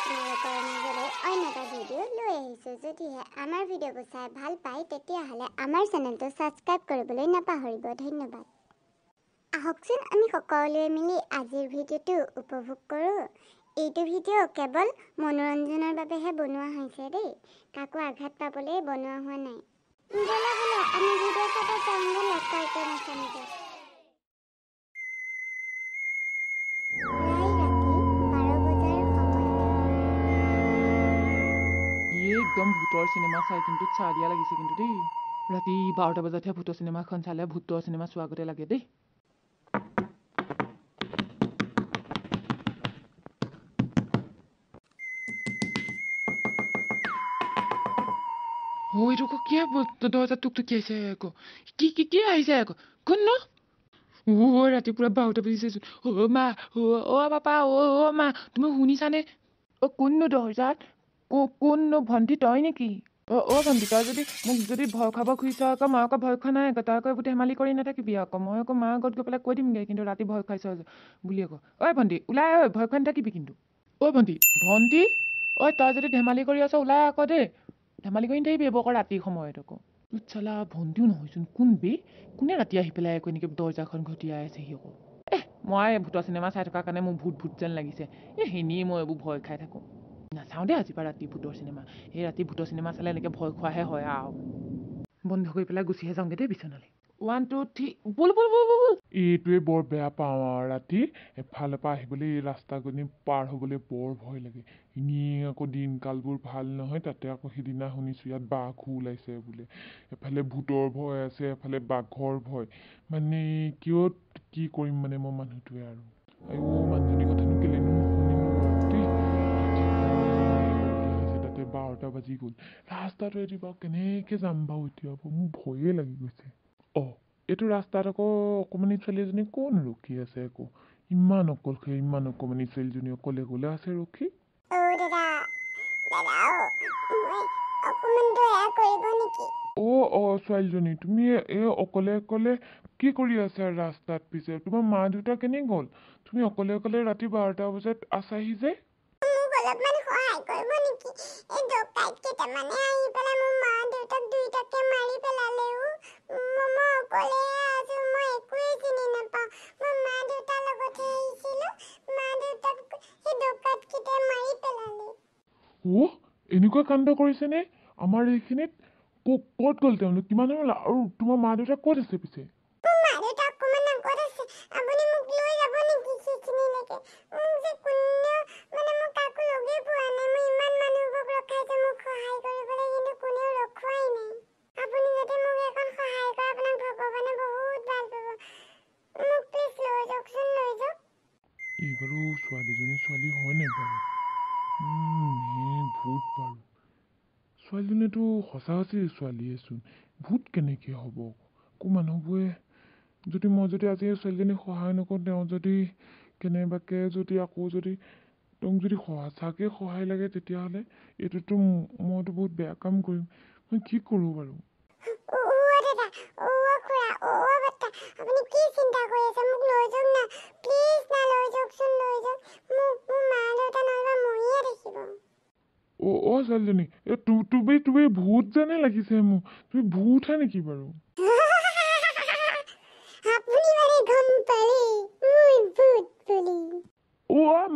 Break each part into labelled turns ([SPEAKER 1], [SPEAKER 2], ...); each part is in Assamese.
[SPEAKER 1] আপোনালোকৰ মাজলৈ অন্য এটা ভিডিঅ' লৈ আহিছোঁ। যদিহে আমাৰ ভিডিঅ'বোৰ চাই ভাল পায় তেতিয়াহ'লে আমাৰ চেনেলটো ছাবস্ক্ৰাইব কৰিবলৈ নাপাহৰিব। ধন্যবাদ। আহকচোন আমি সকলোৱে মিলি আজিৰ ভিডিঅ'টো উপভোগ কৰোঁ। এইটো ভিডিঅ' কেৱল মনোৰঞ্জনৰ বাবেহে বনোৱা হৈছে দেই, কাকো আঘাত পাবলৈ বনোৱা হোৱা নাই। ব'লা আমি ভিডিঅ' চাব যাওঁ, ব'লা কাৰ্টুন আছে।
[SPEAKER 2] একদম ভূতৰ চিনেমা চাই কিন্তু চাহ দিয়া লাগিছে কিন্তু দেই। ৰাতি 12টা বজাতহে ভূতৰ চিনেমাখন চালে ভূতৰ চিনেমা চোৱা আগতে লাগে দেই। এইটো কি দৰ্জা টুকটুকি আহিছে আকৌ? কি আহিছে আকৌ? কোন ন? ৰাতিপুৱা 12টা বাজিছে। মা, পাপা, মা, তুমি শুনিছানে? কোননো দৰ্জাত? কোননো? ভণ্টি তই নেকি? ভণ্টি, তই মোক যদি ভয় খাব খুজিছ আকৌ মই আকৌ ভয় খোৱা নাই আকৌ। তই আকৌ এইবোৰ ধেমালি কৰি নাথাকিবি আকৌ। মই আকৌ মাৰ আগত গৈ পেলাই কৈ দিমগৈ কিন্তু ৰাতি ভয় খুৱাইছ বুলি আকৌ। ভণ্টি ওলাই ভয় খুৱাই নাথাকিবি কিন্তু। ভণ্টি তই যদি ধেমালি কৰি আছ ওলাই আকৌ দেই। ধেমালি কৰি নাথাকিবি এইবোৰ আকৌ ৰাতিৰ সময়ত আকৌ। চালা ভণ্টিও নহয়চোন, কোনে ৰাতি আহি পেলাই আকৌ এনেকৈ দৰ্জাখন ঘটিয়াই আছেহি আকৌ। মই ভূতৰ চিনেমা চাই থকাৰ কাৰণে মোৰ ভূত যেন লাগিছে। এনেই মই এইবোৰ ভয় খাই থাকোঁ। নাচাওঁ দেই আজিৰ পৰা ৰাতি ভূতৰ চিনেমা। এই ৰাতি ভূতৰ চিনেমা চালে এনেকৈ ভয় খোৱাহে হয় আৰু। বন্ধ কৰি পেলাই গুচিহে যাওঁগে দেই বিচনালৈ। 1 2 3 বল।
[SPEAKER 3] এইটোৱে বৰ বেয়া পাওঁ আৰু ৰাতি এফালৰ পৰা আহিবলৈ এই ৰাস্তাখিনি পাৰ হ'বলৈ বৰ ভয় লাগে। এনেই আকৌ দিনকালবোৰ ভাল নহয়, তাতে আকৌ সিদিনা শুনিছোঁ ইয়াত বাঘো ওলাইছে বোলে। এফালে ভূতৰ ভয় আছে, এফালে বাঘৰ ভয়। মানে কিয় কি কৰিম মানে মই মানুহটোৱে আৰু। মানুহজনীৰ কথানো কেলেনো শুনিনো বাৰু দেই। তাতে 12টা বাজি গ'ল। ৰাস্তাটো এদি বাৰু কেনেকে যাম বাৰু এতিয়া? মোৰ ভয়ে লাগি গৈছে। এইটো ৰাস্তাত আকৌ অকণমানি ছোৱালী এজনী কোন ৰখি আছে আকৌ? ইমান অকলশৰে ইমান অকণমানি ছোৱালীজনী অকলে আছে ৰখি। ছোৱালীজনী তুমি অকলে কি কৰি আছা ৰাস্তাত? পিছে তোমাৰ মা দেউতা কেনে গ'ল? তুমি অকলে ৰাতি 12টা বজাত আছাহি যে?
[SPEAKER 1] অলপমান সহায় কৰিব নেকি? এই ডকাইত কেইটামানে আহি পেলাই মোৰ মা দেউতাক দুইটাকে মাৰি পেলালে। মই অকলে আছো, মই একোৱে চিনি নাপাওঁ। মই মা দেউতাৰ লগতহে আহিছিলো। মা দেউতাক সেই ডকাইত কেইটাই মাৰি পেলালে।
[SPEAKER 3] এনেকুৱা কাণ্ড কৰিছেনে আমাৰ এইখিনিত? ক'ত গ'ল তেওঁলোক? কিমান সময়? আৰু তোমাৰ মা দেউতা ক'ত আছে পিছে?
[SPEAKER 1] মা দেউতা অকমান আগত আছে। আপুনি মোক লৈ যাব নেকি সেইখিনিলৈকে? মোক যে কোনেও মই কাকো লগেই পোৱা নাই। মই ইমান মানুহবোৰক ৰখাইছো মোক সহায় কৰিবলৈ, কিন্তু কোনেও ৰখোৱাই নাই। আপুনি যদি মোক এখন সহায় কৰে আপোনাক ভগৱানে বহুত ভাল পাব। মোক প্লিজ লৈ যাওকচোন, লৈ যাওক।
[SPEAKER 3] এই বাৰু ছোৱালীজনী ছোৱালী হয়নে বাৰু? ভূত বাৰু। ছোৱালীজনীতো সঁচা ছোৱালীয়েচোন। ভূত কেনেকে হ'ব? আকৌ মানুহবোৰে মই যদি আজি ছোৱালীজনীক সহায় নকৰোঁ, তেওঁ যদি কেনেবাকে আকৌ তেওঁক যদি সঁচাকে সহায় লাগে তেতিয়াহ'লে এইটোতো মইতো বহুত বেয়া কাম কৰিম। মই কি কৰোঁ বাৰু?
[SPEAKER 1] আপুনি কি চিন্তা কৰি আছে? মোক লৈ যাওক না, প্লিজ না, লৈ যাওকচোন, লৈ যাওক। মোৰ মা দেউতা নহ'লে মৰিয়ে থাকিব।
[SPEAKER 3] ছোৱালীজনী তুমি ভূত যেনে লাগিছে মোক। তুমি ভূতহে নেকি বাৰু?
[SPEAKER 1] আপুনি মানে গম পালে মই ভূত বুলি?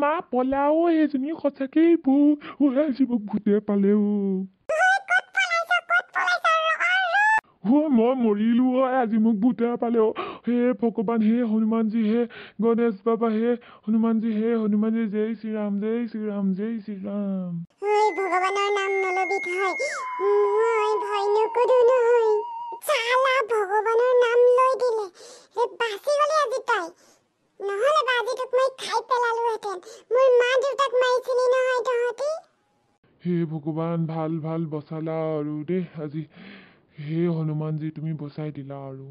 [SPEAKER 3] মা পলাও, সেইজনী সঁচাকেই ভূত। আজি মোক ভূতে পালে। মই মৰিলো। আজি মোক ভূতে পালে। হে ভগৱান, হে হনুমানজী, হে গণেশ বাবা, হে হনুমানজী, জয় শ্ৰীৰাম, জয় শ্ৰীৰাম, জয় শ্ৰীৰাম।
[SPEAKER 1] ভগৱানৰ নাম নলবি তই। মই ভয় নকৰো নহয়। চালা ভগৱানৰ নাম লৈ দিলে। বাচি গলি আজি তই। নহ'লে বা আজি তোক মই খাই পেলালোহেঁতেন। মোৰ মা দেউতাক মাৰিছিলি নহয় তহঁতি।
[SPEAKER 3] হে ভগৱান, ভাল বচালা আৰু দেই আজি। হে হনুমানজী, তুমি বচাই দিলা আৰু।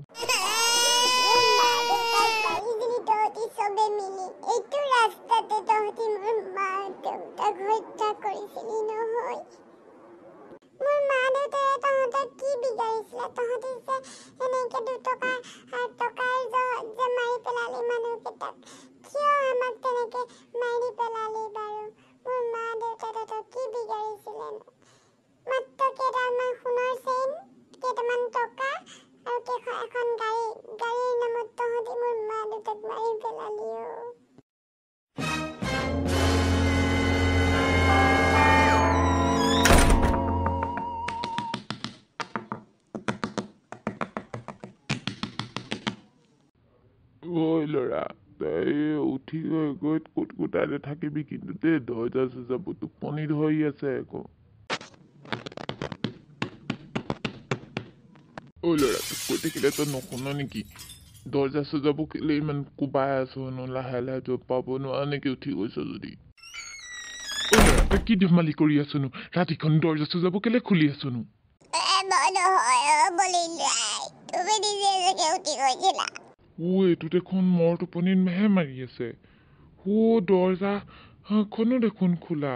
[SPEAKER 1] চবে মিলি এইটো ৰাস্তাতে তহঁতি মোৰ মা দেউতাক হত্যা কৰিছিলি নহয়। মোৰ মা দেউতাই তহঁতক কি বিগাৰিছিলে? তহঁতি যে এনেকে 2 টকাৰ যে মাৰি পেলালি মানুহকেইটাক। কিয় আমাক তেনেকে মাৰি পেলালি বাৰু? মোৰ মা দেউতাই
[SPEAKER 3] ল'ৰা তই উঠি গৈ গৈ কুটকুটাই থাকিবি কিন্তু দেই দৰ্জা চৰ্জাবোৰ টোপনি ধৰি আছে আকৌ ঐ ল'ৰা তোক কৈ থাকিলে তই নুশুন নেকি দৰ্জা চৰ্জাবোৰ কেলে ইমান কোবাই আছো লাহে লাহে তই পাব নোৱাৰ নেকি উঠি গৈছ যদি ঐ ল'ৰা তই কি ধেমালি কৰি আছনো ৰাতিখন দৰ্জা চৰ্জাবোৰ কেলে খুলি আছনো এইটো দেখোন মোৰ টোপনিত মেহে মাৰি আছে দৰ্জা খনো দেখোন খোলা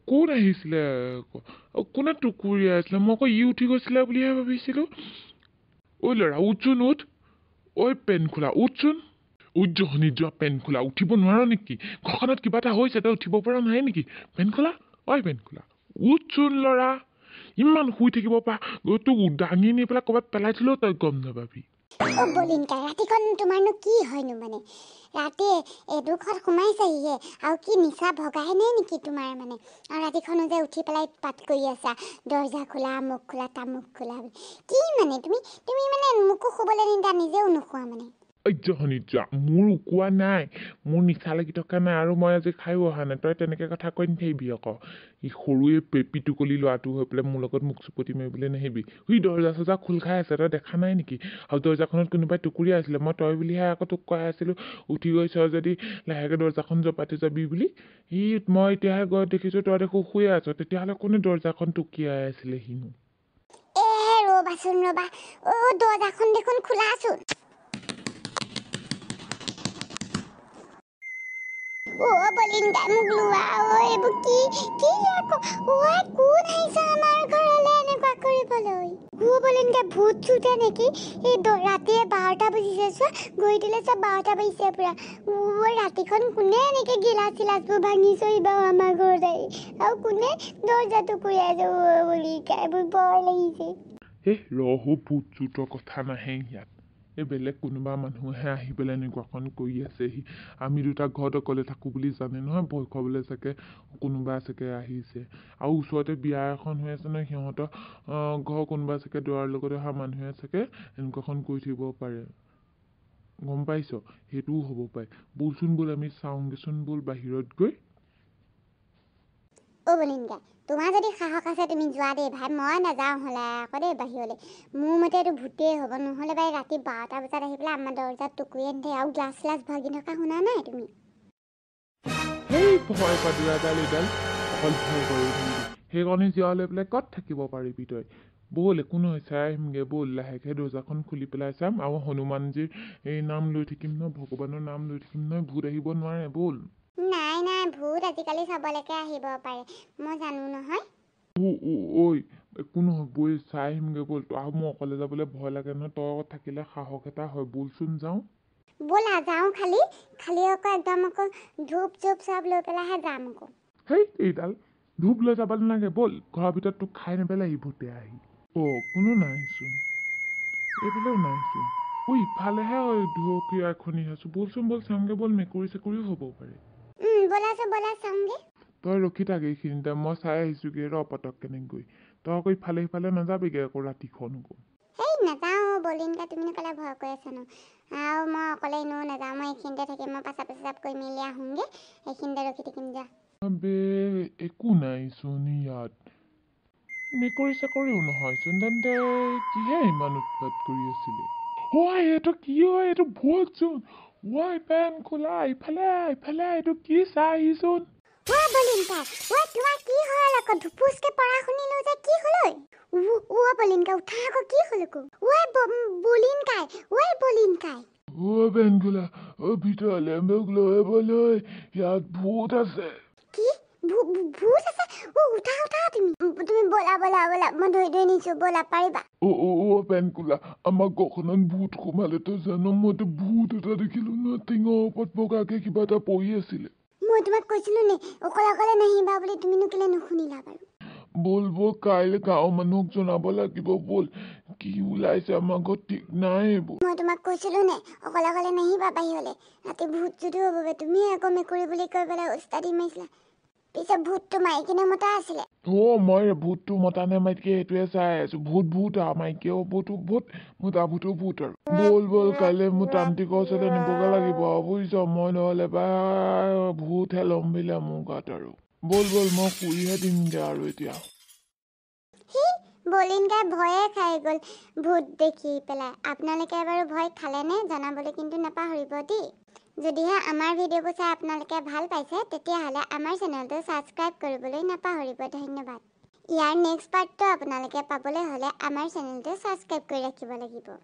[SPEAKER 3] কোন আহিছিলে কোনে টুকুৰিয়াই আছিলে মই আকৌ ই উঠি গৈছিলে বুলিহে ভাবিছিলো ঐ ল'ৰা উঠচোন উঠ ঐ পেন খোলা উঠচোন জহনি যোৱা পেন খোলা উঠিব নোৱাৰ নেকি ঘৰখনত কিবা এটা হৈছে তই উঠিব পৰা নাই নেকি পেন খোলা পেন খোলা উঠচোন ল'ৰা ইমান শুই থাকিব পা তোক দাঙি নি পেলাই ক'ৰবাত পেলাই থলেও তই গম নাপাবি
[SPEAKER 1] বলিনকা ৰাতিখন তোমাৰনো কি হয়নো মানে ৰাতি এডোখৰত সোমাইছেহিহে আৰু কি নিচা ভগাই নে নেকি তোমাৰ মানে আৰু ৰাতিখনো যে উঠি পেলাই পাত কৰি আছা দৰ্জা খোলা মুখ খোলা তামুক খোলা কি মানে তুমি মানে মোকো শুবলৈ নিদা নিজেও নোখোৱা মানে
[SPEAKER 3] জহনি যোৱা মোৰ উকোৱা নাই মোৰ নিচা লাগি থকা নাই আৰু মই আজি খায়ো অহা নাই তই তেনেকৈ কথা কৈ নাথাকিবি আকৌ ই সৰুৱে পিটুকলি ল'ৰাটো হৈ পেলাই মোৰ লগত মুখ চুপতি মাৰিবলৈ নাহিবি সি দৰ্জা চৰ্জা খোল খাই আছে তই দেখা নাই নেকি আৰু দৰ্জাখনত কোনোবাই টুকুৰিয়াই আছিলে মই তই বুলিহে আকৌ তোক কৈ আছিলোঁ উঠি গৈছ যদি লাহেকৈ দৰ্জাখন জপাতি যাবি বুলি মই এতিয়াহে গৈ দেখিছোঁ তই দেখোন শুয়ে আছ তেতিয়াহ'লে কোনে দৰ্জাখন টুকিয়াই আছিলে সিনো
[SPEAKER 1] ৰ'বাচোন ৰ'বা দৰ্জাখন দেখোন খোলাচোন বলিনকা মোক লোৱা এইবোৰ কি আকৌ কোন আহিছে আমাৰ ঘৰলৈ এনেকুৱা কৰিবলৈ বলিনকা ভূত চুতে নেকি এই ৰাতিয়ে 12টা বাজিছে চোৱা গৈ দিলে চব 12টা বাজিছে পুৰা ৰাতিখন কোনে এনেকে গিলাচ চিলাচবোৰ ভাঙি চৰি বাৰু আমাৰ ঘৰত আহি আৰু কোনে দৰ্জাটো কুৰিয়াইছে বলিনকা এইবোৰ ভয় লাগিছে
[SPEAKER 3] ৰহো ভূত চুতৰ কথা নাহে ইয়াত এই বেলেগ কোনোবা মানুহে আহি পেলাই এনেকুৱাখন কৰি আছেহি আমি দুটা ঘৰত অকলে থাকোঁ বুলি জানে নহয় ভয় খুৱাবলৈ চাগে কোনোবা চাগে আহিছে আৰু ওচৰতে বিয়া এখন হৈ আছে নহয় সিহঁতৰ ঘৰ কোনোবা চাগে দৰাৰ লগত অহা মানুহে চাগে এনেকুৱাখন কৰি থাকিব পাৰে গম পাইছ সেইটোও হ'ব পাৰে বলচোন বল আমি চাওঁগেচোন বল বাহিৰত গৈ
[SPEAKER 1] বলিনকা তোমাৰ যদি সাহস আছে তুমি যোৱা দেই ভাই মই নাযাওঁ হ'লে আকৌ দেই বাহিৰলৈ মোৰ মতে এইটো ভূতেই হ'ব নহ'লে বাই ৰাতি 12টা বজাত আহি পেলাই আমাৰ দৰ্জাত টুকুৰিয়াই নিদিয়ে আৰু গ্লাছ চ্লাছ ভাগি থকা শুনা নাই তুমি
[SPEAKER 3] ভয় পাদুৰাডাল এইডাল অকল ভয় কৰি সেইকণে জীয়া লৈ পেলাই ক'ত থাকিব পাৰিবি তই ব'ল একো নহয় চাই আহিমগৈ ব'ল লাহেকৈ দৰ্জাখন খুলি পেলাই চাম আৰু হনুমানজীৰ এই নাম লৈ থাকিম নহয় ভগৱানৰ নাম লৈ থাকিম নহয় ভূত আহিব নোৱাৰে ব'ল
[SPEAKER 1] নাই ভূত আজিকালি চবলৈকে আহিব পাৰে মই জানো নহয়
[SPEAKER 3] একো নহয় বৈ চাই আহিমগৈ ব'ল আৰু মই অকলে যাবলৈ ভয় লাগে নহয় তই থাকিলে সাহস এটা হয় বলচোন যাওঁ
[SPEAKER 1] ব'লা যাওঁ খালি আকৌ একদম আকৌ ধূপ চুপ চব লৈ পেলাইহে যাম আকৌ
[SPEAKER 3] এইডাল ধূপ লৈ যাব নালাগে ব'ল ঘৰৰ ভিতৰত তোক খাই নেপেলাই ভূতে আহি কোনো নাইচোন এইফালেও নাইচোন ইফালেহে ধুকীয়া এখনি আছো বলচোন ব'ল চাওঁগে ব'ল মেকুৰী চেকুৰীও হ'ব পাৰে
[SPEAKER 1] ব'লা চাওঁগে
[SPEAKER 3] তই ৰখি থাক এইখিনিতে মই চাই আহিছোগে পটক কেনেকৈ গৈ তই আকৌ ইফালে সিফালে নাযাবিগে আকৌ ৰাতিখন আকৌ
[SPEAKER 1] নাযাওঁ বলিনকা তুমি ক'লে ভয় কৰি আছা ন আৰু মই অকলে এনেও নাযাওঁ মই এইখিনিতে থাকিম মই পেচাব কৰি মেলি আহোঁগৈ এইখিনিতে ৰখি থাকিম যা
[SPEAKER 3] একো নাইচোন ইয়াত মেকুৰী চেকুৰীও নহয়চোন তেন্তে কিহে ইমান উৎপাত কৰি আছিলে এইটো কি হয় এইটো ভূতচোন পেন খোলা ইফালে এইটো কি চাই আহিচোন
[SPEAKER 1] বলিনকা তোমাৰ কি হ'ল আকৌ ধুপুচকে পঢ়া শুনিলো যে কি হ'ল বলিনকা উঠা আকৌ কি হ'ল আকৌ বলিনকাই
[SPEAKER 3] পেন খোলা ভিতৰলৈ মোক লৈ বলৈ ইয়াত ভূত আছে
[SPEAKER 1] কি ভূত আছে উঠা তুমি বলা মই ধৰি নিছো বলা পাৰিবা
[SPEAKER 3] পেন খোলা আমাৰ ঘৰখনত ভূত সোমালে তই জানো মইতো ভূত এটা দেখিলো ন টিঙৰ ওপৰত বগাকে কিবা এটা পৰি আছিলে
[SPEAKER 1] মই তোমাক কৈছিলো নে অকলে নাহিবা বুলি তুমিনো কেলে নুশুনিলা বাৰু
[SPEAKER 3] ব'ল কাইলৈ গাঁৱৰ মানুহক জনাব লাগিব ব'ল কি ওলাইছে আমাৰ ঘৰত ঠিক নাই
[SPEAKER 1] মই তোমাক কৈছিলো নে অকলে নাহিবা বাহিৰলৈ ৰাতি ভূত যদি হ'ব তুমি আকৌ মেকুৰী বুলি কৈ পেলাই উস্তাদি মাৰিছিলা পিছে ভূতটো মাইকীনে মতা আছিলে
[SPEAKER 3] মই ভূতটো মতা নে মাইকী সেইটোৱে চাই আছো ভূত আৰু মাইকী ভূত মতা ভূত আৰু বল কাইলৈ মোৰ তান্ত্ৰিকৰ ওচৰতে নিবগে লাগিব বুজিছ মই নহ'লে বা ভূতহে ল'ম বিলে মোৰ গাত আৰু বল মই শুইহে দিমগে আৰু এতিয়া
[SPEAKER 1] বলিনগাই ভয়ে খাই গ'ল ভূত দেখি পেলাই আপোনালোকে বাৰু ভয় খালেনে জনাবলৈ কিন্তু নাপাহৰিব দেই যদিহে আমাৰ ভিডিঅ'বোৰ চাই আপোনালোকে ভাল পাইছে তেতিয়াহ'লে আমাৰ চেনেলটো ছাবস্ক্ৰাইব কৰিবলৈ নাপাহৰিব ধন্যবাদ ইয়াৰ নেক্সট পাৰ্টটো আপোনালোকে পাবলৈ হ'লে আমাৰ চেনেলটো ছাবস্ক্ৰাইব কৰি ৰাখিব লাগিব